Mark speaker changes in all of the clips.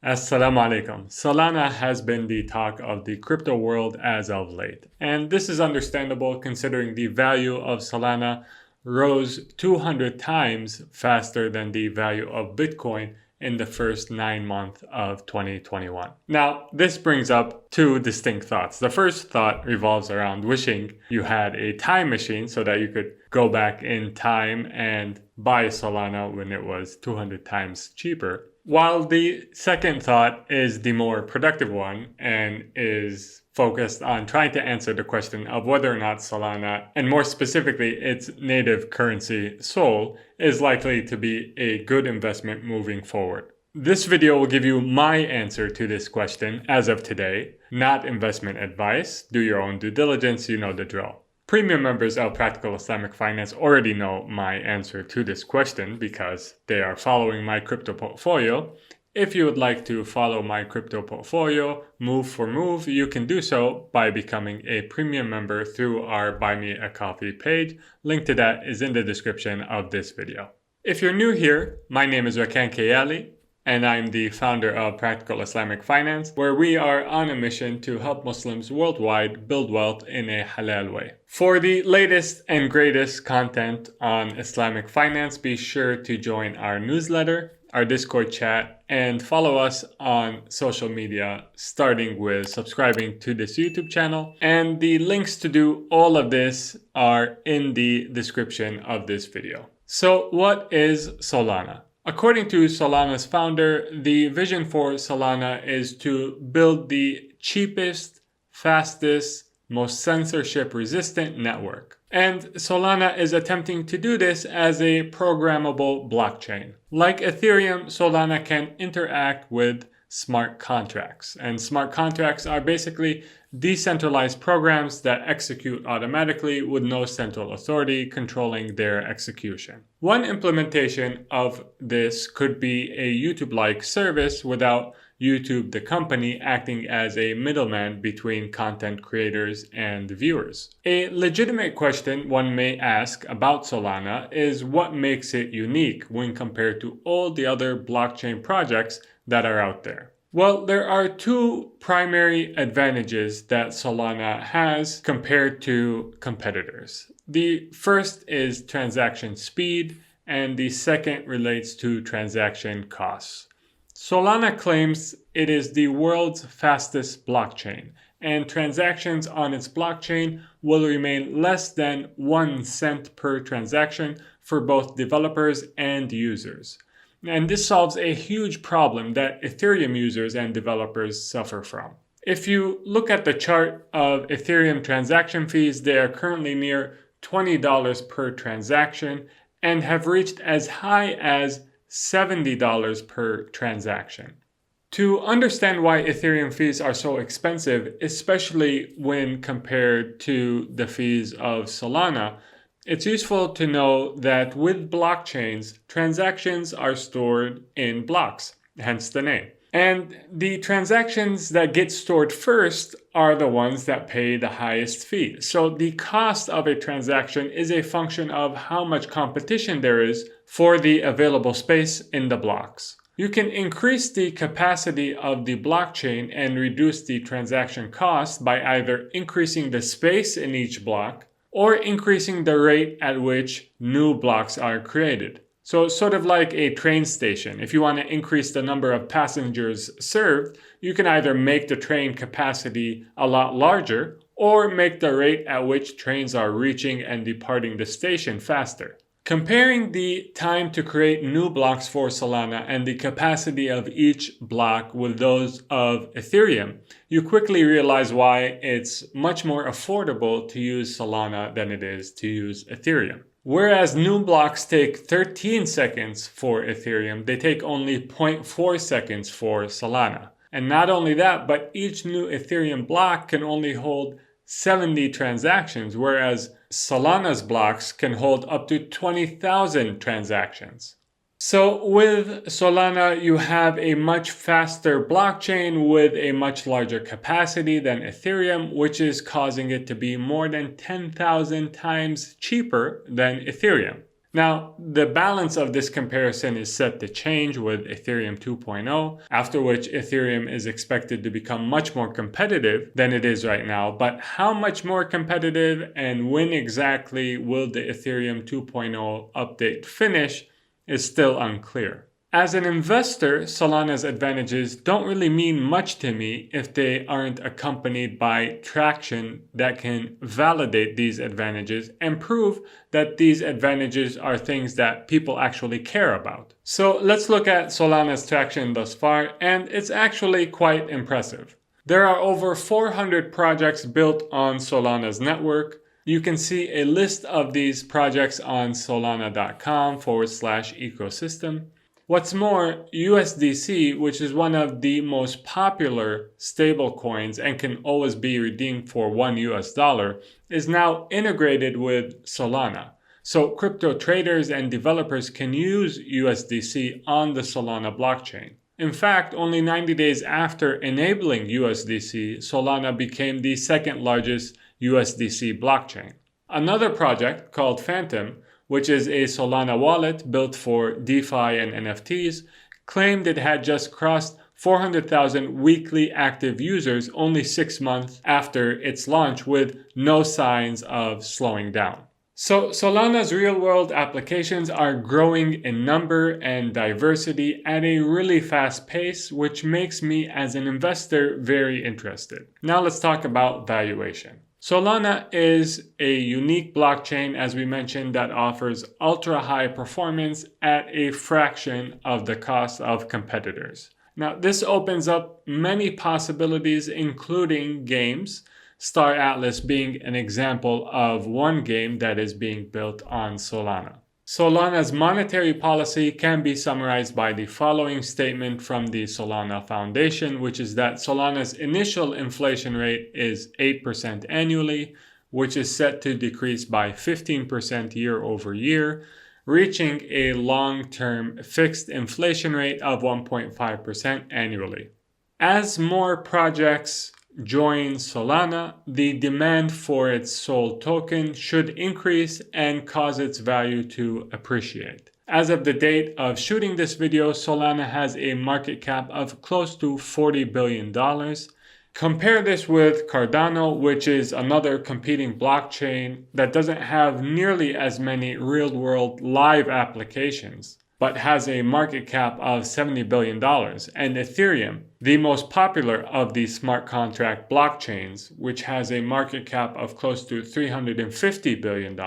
Speaker 1: Assalamu alaikum. Solana has been the talk of the crypto world as of late. And this is understandable considering the value of Solana rose 200 times faster than the value of Bitcoin in the first 9 months of 2021. Now, this brings up two distinct thoughts. The first thought revolves around wishing you had a time machine so that you could go back in time and buy Solana when it was 200 times cheaper. While the second thought is the more productive one and is focused on trying to answer the question of whether or not Solana, and more specifically its native currency Sol, is likely to be a good investment moving forward. This video will give you my answer to this question as of today, not investment advice. Do your own due diligence, you know the drill. Premium members of Practical Islamic Finance already know my answer to this question because they are following my crypto portfolio. If you would like to follow my crypto portfolio move for move, you can do so by becoming a premium member through our Buy Me a Coffee page. Link to that is in the description of this video. If you're new here, my name is Rakan Kayali, and I'm the founder of Practical Islamic Finance, where we are on a mission to help Muslims worldwide build wealth in a halal way. For the latest and greatest content on Islamic finance, be sure to join our newsletter, our Discord chat, and follow us on social media, starting with subscribing to this YouTube channel. And the links to do all of this are in the description of this video. So what is Solana? According to Solana's founder, the vision for Solana is to build the cheapest, fastest, most censorship-resistant network. And Solana is attempting to do this as a programmable blockchain. Like Ethereum, Solana can interact with smart contracts. And smart contracts are basically decentralized programs that execute automatically with no central authority controlling their execution. One implementation of this could be a YouTube-like service without YouTube, the company, acting as a middleman between content creators and viewers. A legitimate question one may ask about Solana is what makes it unique when compared to all the other blockchain projects that are out there. Well, there are two primary advantages that Solana has compared to competitors. The first is transaction speed, and the second relates to transaction costs. Solana claims it is the world's fastest blockchain, and transactions on its blockchain will remain less than 1 cent per transaction for both developers and users. And this solves a huge problem that Ethereum users and developers suffer from. If you look at the chart of Ethereum transaction fees, they are currently near $20 per transaction and have reached as high as $70 per transaction. To understand why Ethereum fees are so expensive, especially when compared to the fees of Solana, it's useful to know that with blockchains, transactions are stored in blocks, hence the name. And the transactions that get stored first are the ones that pay the highest fee. So the cost of a transaction is a function of how much competition there is for the available space in the blocks. You can increase the capacity of the blockchain and reduce the transaction cost by either increasing the space in each block or increasing the rate at which new blocks are created. So sort of like a train station. If you want to increase the number of passengers served, you can either make the train capacity a lot larger or make the rate at which trains are reaching and departing the station faster. Comparing the time to create new blocks for Solana and the capacity of each block with those of Ethereum, you quickly realize why it's much more affordable to use Solana than it is to use Ethereum. Whereas new blocks take 13 seconds for Ethereum, they take only 0.4 seconds for Solana. And not only that, but each new Ethereum block can only hold 70 transactions, whereas Solana's blocks can hold up to 20,000 transactions. So with Solana, you have a much faster blockchain with a much larger capacity than Ethereum, which is causing it to be more than 10,000 times cheaper than Ethereum. Now, the balance of this comparison is set to change with Ethereum 2.0, after which Ethereum is expected to become much more competitive than it is right now. But how much more competitive and when exactly will the Ethereum 2.0 update finish is still unclear. As an investor, Solana's advantages don't really mean much to me if they aren't accompanied by traction that can validate these advantages and prove that these advantages are things that people actually care about. So let's look at Solana's traction thus far, and it's actually quite impressive. There are over 400 projects built on Solana's network. You can see a list of these projects on solana.com/ecosystem. What's more, USDC, which is one of the most popular stablecoins and can always be redeemed for $1, is now integrated with Solana. So crypto traders and developers can use USDC on the Solana blockchain. In fact, only 90 days after enabling USDC, Solana became the second largest USDC blockchain. Another project called Phantom, which is a Solana wallet built for DeFi and NFTs, claimed it had just crossed 400,000 weekly active users only 6 months after its launch with no signs of slowing down. So Solana's real-world applications are growing in number and diversity at a really fast pace, which makes me as an investor very interested. Now let's talk about valuation. Solana is a unique blockchain, as we mentioned, that offers ultra-high performance at a fraction of the cost of competitors. Now, this opens up many possibilities, including games, Star Atlas being an example of one game that is being built on Solana. Solana's monetary policy can be summarized by the following statement from the Solana Foundation, which is that Solana's initial inflation rate is 8% annually, which is set to decrease by 15% year over year, reaching a long-term fixed inflation rate of 1.5% annually. As more projects join Solana, the demand for its SOL token should increase and cause its value to appreciate. As of the date of shooting this video, Solana has a market cap of close to $40 billion. Compare this with Cardano, which is another competing blockchain that doesn't have nearly as many real-world live applications, but has a market cap of $70 billion, and Ethereum, the most popular of the smart contract blockchains, which has a market cap of close to $350 billion.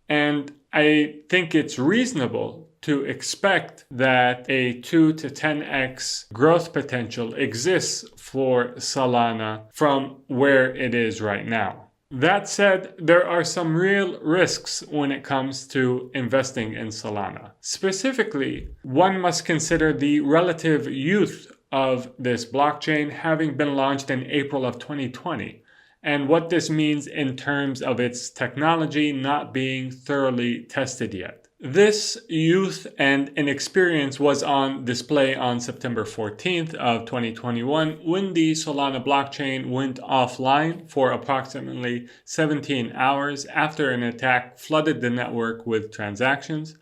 Speaker 1: And I think it's reasonable to expect that a 2 to 10x growth potential exists for Solana from where it is right now. That said, there are some real risks when it comes to investing in Solana. Specifically, one must consider the relative youth of this blockchain, having been launched in April of 2020, and what this means in terms of its technology not being thoroughly tested yet. This youth and inexperience was on display on September 14th of 2021 when the Solana blockchain went offline for approximately 17 hours after an attack flooded the network with transactions.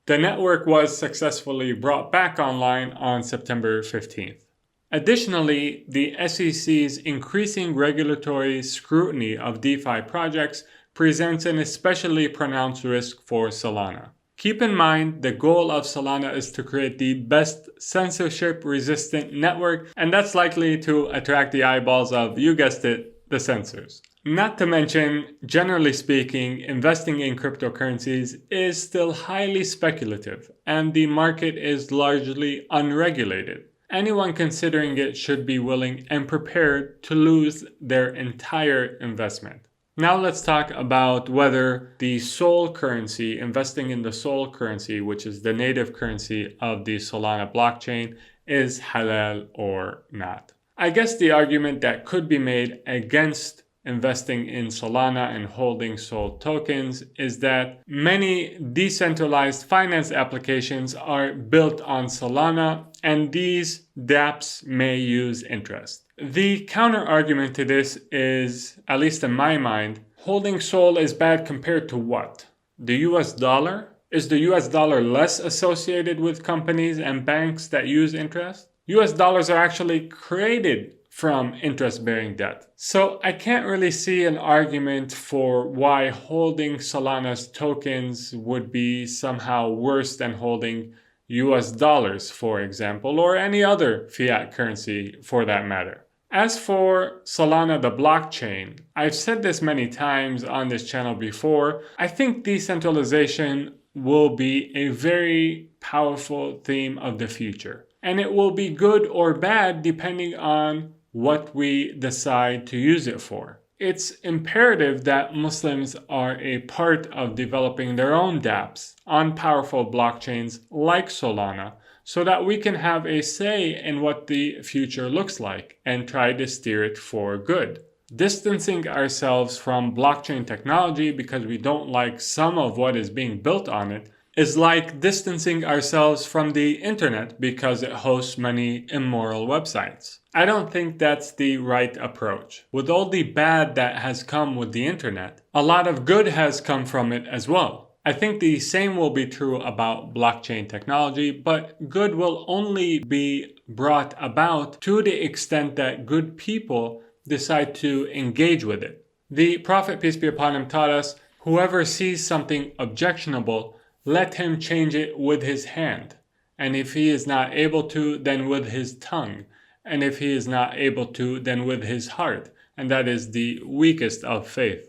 Speaker 1: The network was successfully brought back online on September 15th. Additionally, the SEC's increasing regulatory scrutiny of DeFi projects presents an especially pronounced risk for Solana. Keep in mind, the goal of Solana is to create the best censorship-resistant network, and that's likely to attract the eyeballs of, you guessed it, the censors. Not to mention, generally speaking, investing in cryptocurrencies is still highly speculative, and the market is largely unregulated. Anyone considering it should be willing and prepared to lose their entire investment. Now let's talk about whether the SOL currency, investing in the SOL currency, which is the native currency of the Solana blockchain, is halal or not. I guess the argument that could be made against investing in Solana and holding SOL tokens is that many decentralized finance applications are built on Solana, and these dApps may use interest. The counter argument to this is, at least in my mind, holding SOL is bad compared to what? The US dollar? Is the US dollar less associated with companies and banks that use interest? US dollars are actually created from interest-bearing debt. So I can't really see an argument for why holding Solana's tokens would be somehow worse than holding US dollars, for example, or any other fiat currency for that matter. As for Solana, the blockchain, I've said this many times on this channel before. I think decentralization will be a very powerful theme of the future. And it will be good or bad depending on what we decide to use it for. It's imperative that Muslims are a part of developing their own dApps on powerful blockchains like Solana so that we can have a say in what the future looks like and try to steer it for good. Distancing ourselves from blockchain technology because we don't like some of what is being built on it is like distancing ourselves from the internet because it hosts many immoral websites. I don't think that's the right approach. With all the bad that has come with the internet, a lot of good has come from it as well. I think the same will be true about blockchain technology, but good will only be brought about to the extent that good people decide to engage with it. The Prophet, peace be upon him, taught us, whoever sees something objectionable, let him change it with his hand. And if he is not able to, then with his tongue. And if he is not able to, then with his heart. And that is the weakest of faith.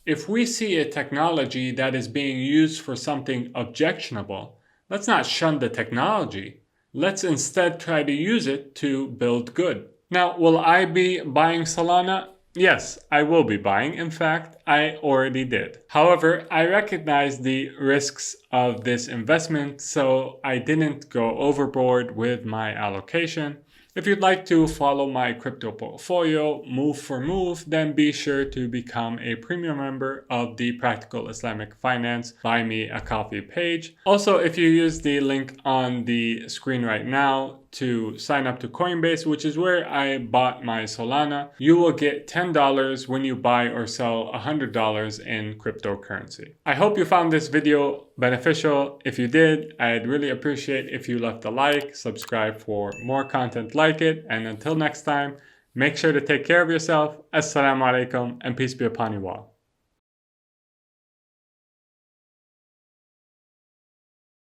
Speaker 1: If we see a technology that is being used for something objectionable, let's not shun the technology. Let's instead try to use it to build good. Now, will I be buying Solana? Yes, I will be buying. In fact, I already did. However, I recognize the risks of this investment, so I didn't go overboard with my allocation. If you'd like to follow my crypto portfolio move for move, then be sure to become a premium member of the Practical Islamic Finance Buy Me a Coffee page. Also, if you use the link on the screen right now to sign up to Coinbase, which is where I bought my Solana, you will get $10 when you buy or sell $100 in cryptocurrency. I hope you found this video beneficial. If you did, I'd really appreciate if you left a like, subscribe for more content like it, and until next time, make sure to take care of yourself. Assalamu alaikum and peace be upon you all.